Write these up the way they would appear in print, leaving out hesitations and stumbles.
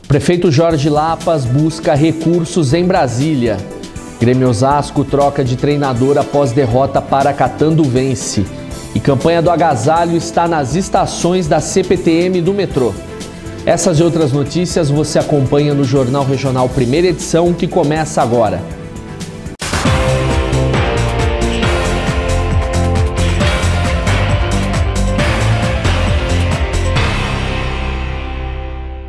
Prefeito Jorge Lapas busca recursos em Brasília. Grêmio Osasco troca de treinador após derrota para Catanduvense. E campanha do agasalho está nas estações da CPTM do metrô. Essas e outras notícias você acompanha no Jornal Regional Primeira Edição, que começa agora.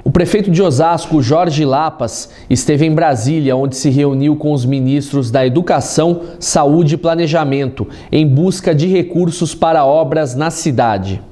O prefeito de Osasco, Jorge Lapas, esteve em Brasília, onde se reuniu com os ministros da Educação, Saúde e Planejamento, em busca de recursos para obras na cidade.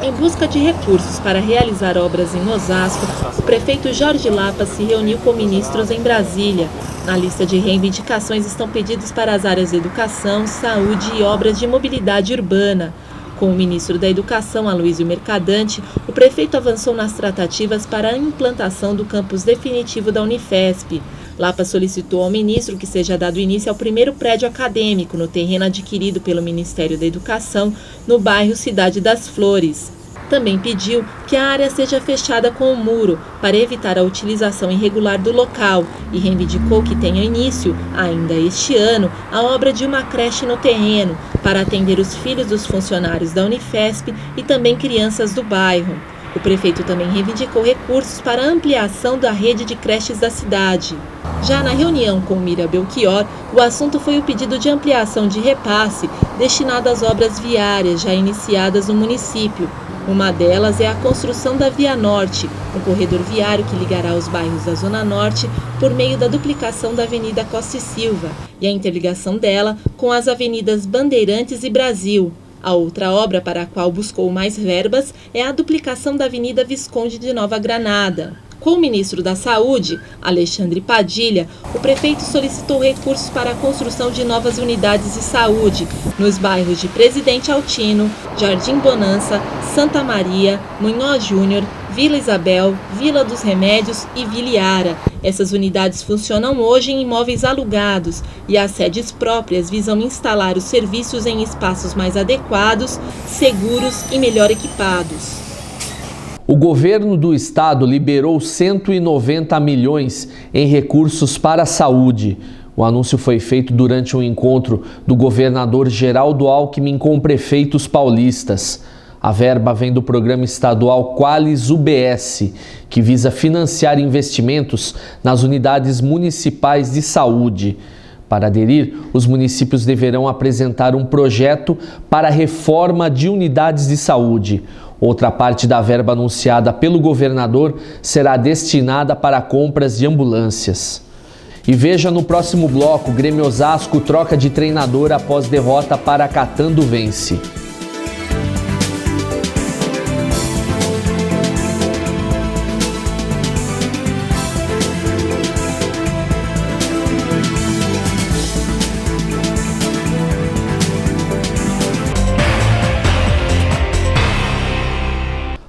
Em busca de recursos para realizar obras em Osasco, o prefeito Jorge Lapas se reuniu com ministros em Brasília. Na lista de reivindicações estão pedidos para as áreas de educação, saúde e obras de mobilidade urbana. Com o ministro da Educação, Aloysio Mercadante, o prefeito avançou nas tratativas para a implantação do campus definitivo da Unifesp. Lapas solicitou ao ministro que seja dado início ao primeiro prédio acadêmico no terreno adquirido pelo Ministério da Educação, no bairro Cidade das Flores. Também pediu que a área seja fechada com um muro para evitar a utilização irregular do local e reivindicou que tenha início, ainda este ano, a obra de uma creche no terreno para atender os filhos dos funcionários da Unifesp e também crianças do bairro. O prefeito também reivindicou recursos para a ampliação da rede de creches da cidade. Já na reunião com Mira Belchior, o assunto foi o pedido de ampliação de repasse destinado às obras viárias já iniciadas no município. Uma delas é a construção da Via Norte, um corredor viário que ligará os bairros da Zona Norte por meio da duplicação da Avenida Costa e Silva e a interligação dela com as avenidas Bandeirantes e Brasil. A outra obra para a qual buscou mais verbas é a duplicação da Avenida Visconde de Nova Granada. Com o ministro da Saúde, Alexandre Padilha, o prefeito solicitou recursos para a construção de novas unidades de saúde nos bairros de Presidente Altino, Jardim Bonança, Santa Maria, Munhoz Júnior, Vila Isabel, Vila dos Remédios e Vila Iara. Essas unidades funcionam hoje em imóveis alugados e as sedes próprias visam instalar os serviços em espaços mais adequados, seguros e melhor equipados. O governo do estado liberou 190 milhões em recursos para a saúde. O anúncio foi feito durante um encontro do governador Geraldo Alckmin com prefeitos paulistas. A verba vem do programa estadual Qualis UBS, que visa financiar investimentos nas unidades municipais de saúde. Para aderir, os municípios deverão apresentar um projeto para a reforma de unidades de saúde. Outra parte da verba anunciada pelo governador será destinada para compras de ambulâncias. E veja no próximo bloco, Grêmio Osasco troca de treinador após derrota para Catanduvense.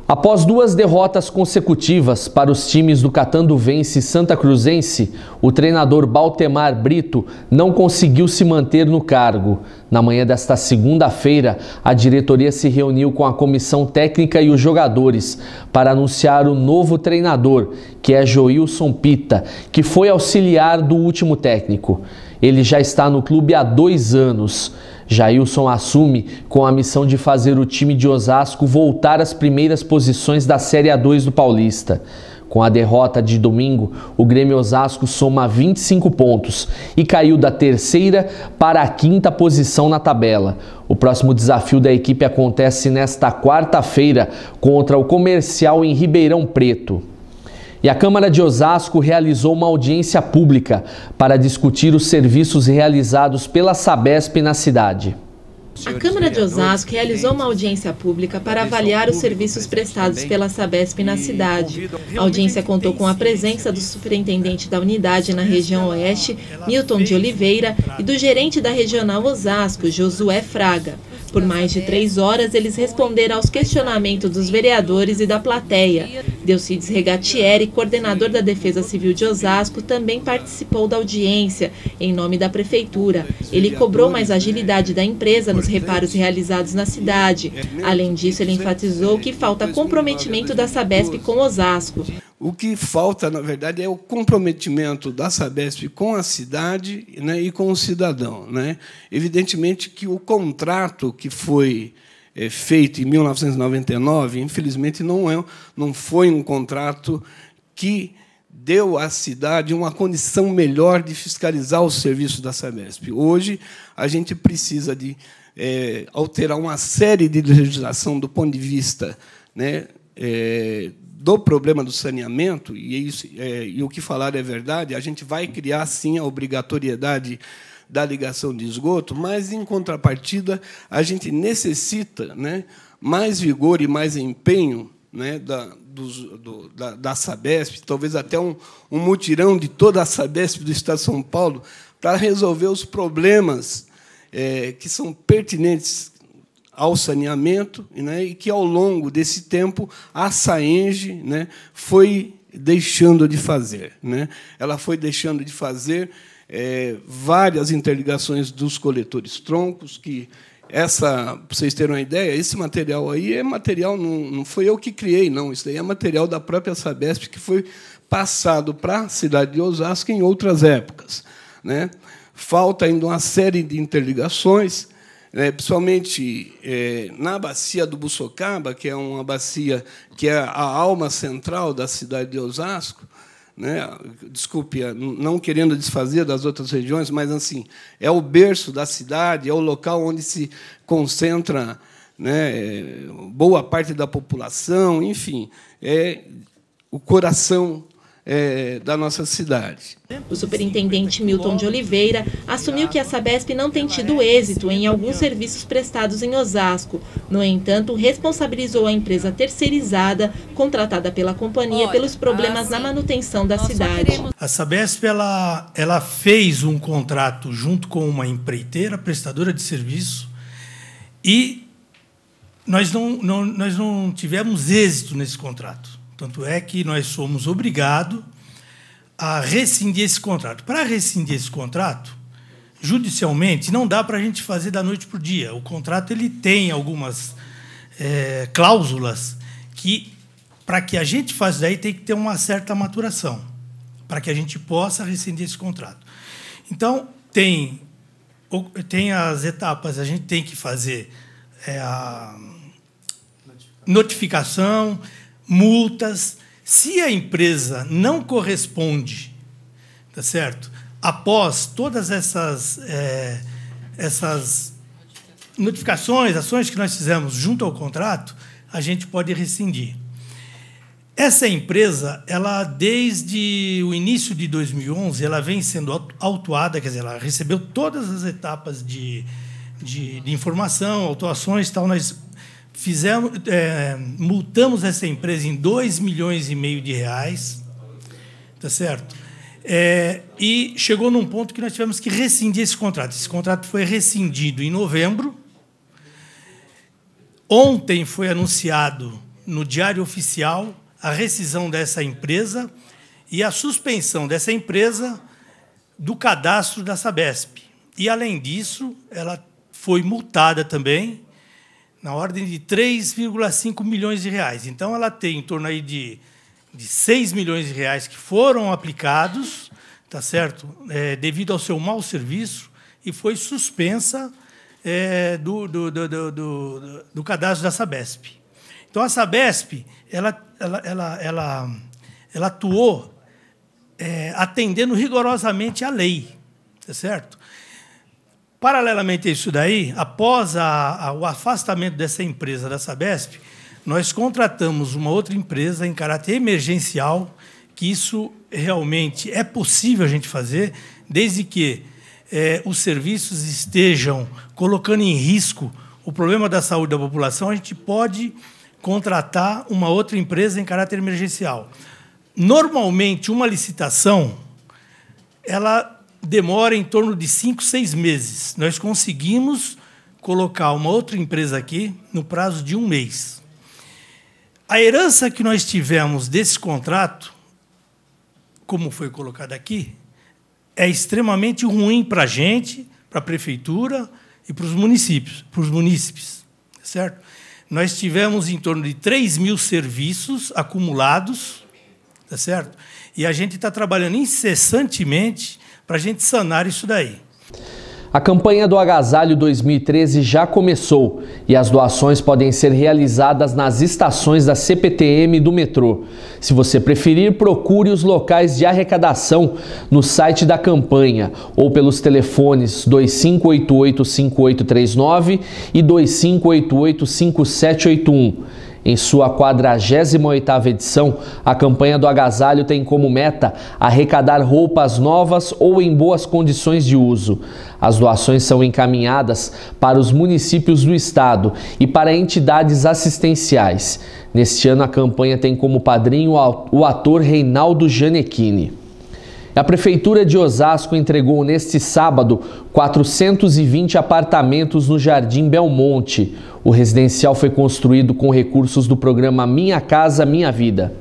Após duas derrotas consecutivas para os times do Catanduvense e Santa Cruzense, o treinador Baltemar Brito não conseguiu se manter no cargo. Na manhã desta segunda-feira, a diretoria se reuniu com a comissão técnica e os jogadores para anunciar o novo treinador, que é Joilson Pita, que foi auxiliar do último técnico. Ele já está no clube há 2 anos. Jailson assume com a missão de fazer o time de Osasco voltar às primeiras posições da Série A2 do Paulista. Com a derrota de domingo, o Grêmio Osasco soma 25 pontos e caiu da 3ª para a 5ª posição na tabela. O próximo desafio da equipe acontece nesta quarta-feira contra o Comercial em Ribeirão Preto. E a Câmara de Osasco realizou uma audiência pública para discutir os serviços realizados pela Sabesp na cidade. A Câmara de Osasco realizou uma audiência pública para avaliar os serviços prestados pela Sabesp na cidade. A audiência contou com a presença do superintendente da unidade na região oeste, Milton de Oliveira, e do gerente da regional Osasco, Josué Fraga. Por mais de 3 horas, eles responderam aos questionamentos dos vereadores e da plateia. Delcides Regatieri, coordenador da Defesa Civil de Osasco, também participou da audiência, em nome da Prefeitura. Ele cobrou mais agilidade da empresa nos reparos realizados na cidade. Além disso, ele enfatizou que falta comprometimento da Sabesp com Osasco. O que falta, na verdade, é o comprometimento da Sabesp com a cidade, né, e com o cidadão, né? Evidentemente que o contrato que foi feito em 1999, infelizmente, não foi um contrato que deu à cidade uma condição melhor de fiscalizar o serviço da Sabesp. Hoje, a gente precisa de alterar uma série de legislação do ponto de vista, né, do problema do saneamento, e o que falaram é verdade. A gente vai criar, sim, a obrigatoriedade da ligação de esgoto, mas, em contrapartida, a gente necessita, né, mais vigor e mais empenho, né, da Sabesp, talvez até um mutirão de toda a Sabesp do Estado de São Paulo, para resolver os problemas que são pertinentes ao saneamento, né, e que, ao longo desse tempo, a SAENGE, né, foi deixando de fazer, né? Ela foi deixando de fazer várias interligações dos coletores troncos, que, para vocês terem uma ideia, esse material aí é material, não foi eu que criei, não. Isso aí é material da própria Sabesp, que foi passado para a cidade de Osasco em outras épocas, né? Falta ainda uma série de interligações, principalmente na bacia do Buçocaba, que é uma bacia que é a alma central da cidade de Osasco, né? Desculpe, não querendo desfazer das outras regiões, mas assim é o berço da cidade, é o local onde se concentra, né, boa parte da população, enfim, é o coração da nossa cidade. O superintendente Milton de Oliveira assumiu que a Sabesp não tem tido êxito em alguns serviços prestados em Osasco. No entanto, responsabilizou a empresa terceirizada, contratada pela companhia, pelos problemas na manutenção da cidade. A Sabesp ela fez um contrato junto com uma empreiteira, prestadora de serviço, e nós não tivemos êxito nesse contrato. Tanto é que nós somos obrigados a rescindir esse contrato. Para rescindir esse contrato, judicialmente, não dá para a gente fazer da noite para o dia. O contrato ele tem algumas cláusulas que, para que a gente faça daí, tem que ter uma certa maturação, para que a gente possa rescindir esse contrato. Então, tem as etapas, a gente tem que fazer a notificação, multas. Se a empresa não corresponde, tá certo? Após todas essas notificações, ações que nós fizemos junto ao contrato, a gente pode rescindir. Essa empresa, ela desde o início de 2011, ela vem sendo autuada, quer dizer, ela recebeu todas as etapas de informação, autuações e tal. Nós multamos essa empresa em R$2,5 milhões, tá certo? E chegou num ponto que nós tivemos que rescindir esse contrato. Esse contrato foi rescindido em novembro. Ontem foi anunciado no Diário Oficial a rescisão dessa empresa e a suspensão dessa empresa do cadastro da Sabesp. E, além disso, ela foi multada também na ordem de R$3,5 milhões. Então, ela tem em torno aí de R$6 milhões que foram aplicados, tá certo? Devido ao seu mau serviço, e foi suspensa do cadastro da Sabesp. Então, a Sabesp ela atuou atendendo rigorosamente à lei, tá certo? Paralelamente a isso daí, após o afastamento dessa empresa da Sabesp, nós contratamos uma outra empresa em caráter emergencial, que isso realmente é possível a gente fazer, desde que os serviços estejam colocando em risco o problema da saúde da população, a gente pode contratar uma outra empresa em caráter emergencial. Normalmente, uma licitação, ela demora em torno de 5, 6 meses. Nós conseguimos colocar uma outra empresa aqui no prazo de 1 mês. A herança que nós tivemos desse contrato, como foi colocado aqui, é extremamente ruim para a gente, para a prefeitura e para os munícipes, certo? Nós tivemos em torno de 3.000 serviços acumulados, tá certo? E a gente está trabalhando incessantemente para a gente sanar isso daí. A campanha do Agasalho 2013 já começou e as doações podem ser realizadas nas estações da CPTM e do metrô. Se você preferir, procure os locais de arrecadação no site da campanha ou pelos telefones 2588-5839 e 2588-5781. Em sua 48ª edição, a campanha do Agasalho tem como meta arrecadar roupas novas ou em boas condições de uso. As doações são encaminhadas para os municípios do estado e para entidades assistenciais. Neste ano, a campanha tem como padrinho o ator Reinaldo Gianecchini. A Prefeitura de Osasco entregou neste sábado 420 apartamentos no Jardim Belmonte. O residencial foi construído com recursos do programa Minha Casa Minha Vida.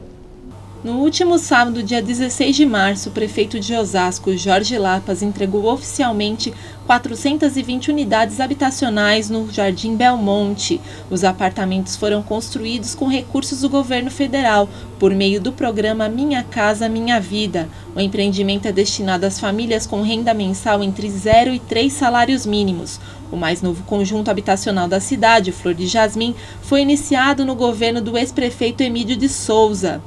No último sábado, dia 16 de março, o prefeito de Osasco, Jorge Lapas, entregou oficialmente 420 unidades habitacionais no Jardim Belmonte. Os apartamentos foram construídos com recursos do governo federal, por meio do programa Minha Casa Minha Vida. O empreendimento é destinado às famílias com renda mensal entre 0 e 3 salários mínimos. O mais novo conjunto habitacional da cidade, Flor de Jasmim, foi iniciado no governo do ex-prefeito Emílio de Souza.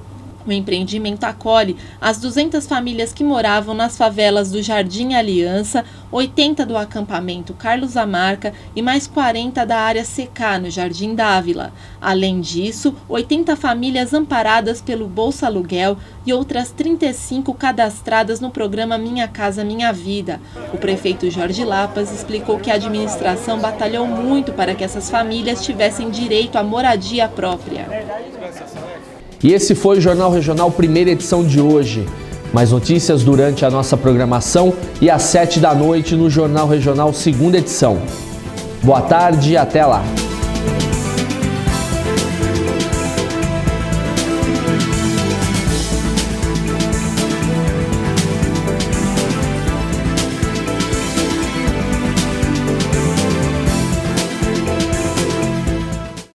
O empreendimento acolhe as 200 famílias que moravam nas favelas do Jardim Aliança, 80 do acampamento Carlos Amarca e mais 40 da área CK, no Jardim Dávila. Além disso, 80 famílias amparadas pelo Bolsa Aluguel e outras 35 cadastradas no programa Minha Casa Minha Vida. O prefeito Jorge Lapas explicou que a administração batalhou muito para que essas famílias tivessem direito à moradia própria. E esse foi o Jornal Regional, primeira edição de hoje. Mais notícias durante a nossa programação e às 7 da noite no Jornal Regional, segunda edição. Boa tarde e até lá!